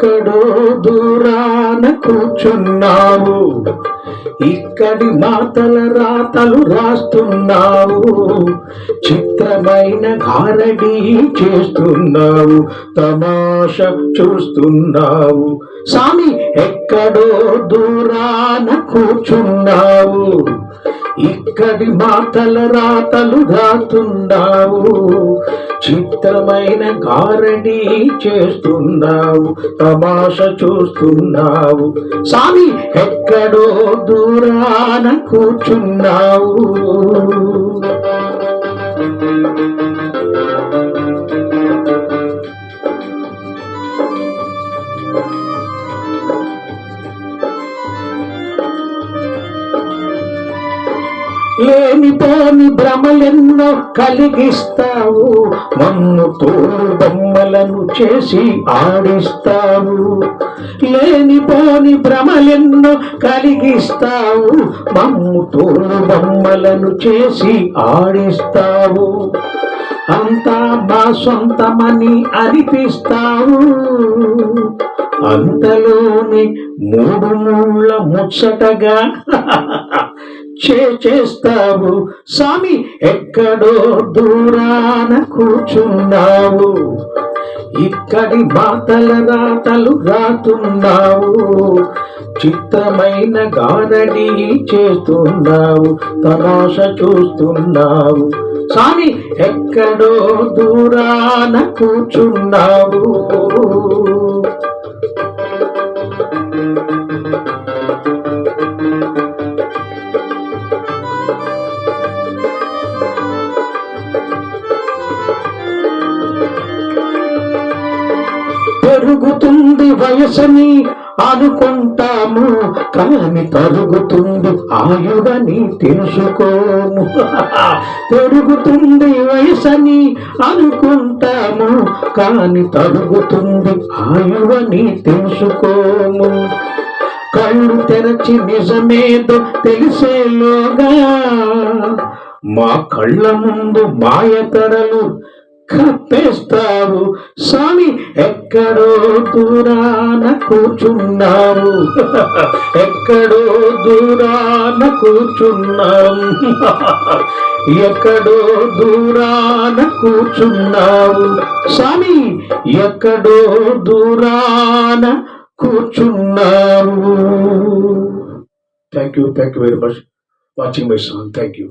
ఎక్కడో దూరాన కూర్చున్నావు, ఇక్కడి మాటల రాతలు రాస్తున్నావు, చిత్రమైన గారడీ చేస్తున్నావు, తమాష చూస్తున్నావు. స్వామి ఎక్కడో దూరాన కూర్చున్నావు, ఇక్కడి మాటల రాతలు రాస్తున్నావు, చిత్రమైన గారడీ చేస్తున్నావు, తమాష చూస్తున్నావు. స్వామి ఎక్కడో దూరాన కూర్చున్నావు. లేనిపోని భ్రమలెన్నో కలిగిస్తావు, మన్ను తోడు బొమ్మలను చేసి ఆడిస్తావు. లేనిపోని భ్రమలెన్నో కలిగిస్తావు, మమ్ము తోడు బొమ్మలను చేసి ఆడిస్తావు. అంతా మా సొంతమని అనిపిస్తావు, అంతలోని మూడు ముళ్ళ ముచ్చటగా చేస్తావు. స్వామి ఎక్కడో దూరాన కూర్చున్నావు, ఇక్కడి మాటల రాతలు రాతున్నావు, చిత్రమైన గారడీ చేస్తున్నావు, తమాష చూస్తున్నావు. స్వామి ఎక్కడో దూరాన కూర్చున్నావు. పెరుగుతుంది వయసని అనుకుంటాము, కానీ తరుగుతుంది ఆయువని తెలుసుకోము. పెరుగుతుంది వయసని అనుకుంటాము, కానీ తరుగుతుంది ఆయువని తెలుసుకోము. కళ్ళు తెరచి నిజమేదో తెలిసేలోగా మా కళ్ళ ముందు మాయతరలు కప్పేస్తావు. స్వామి ఎక్కడో దూరాన కూర్చున్నావు, ఎక్కడో దూరాన కూర్చున్నావు, ఎక్కడో దూరాన కూర్చున్నావు. స్వామి ఎక్కడో దూరాన కూర్చున్నావు. Thank you very much watching my song. Thank you.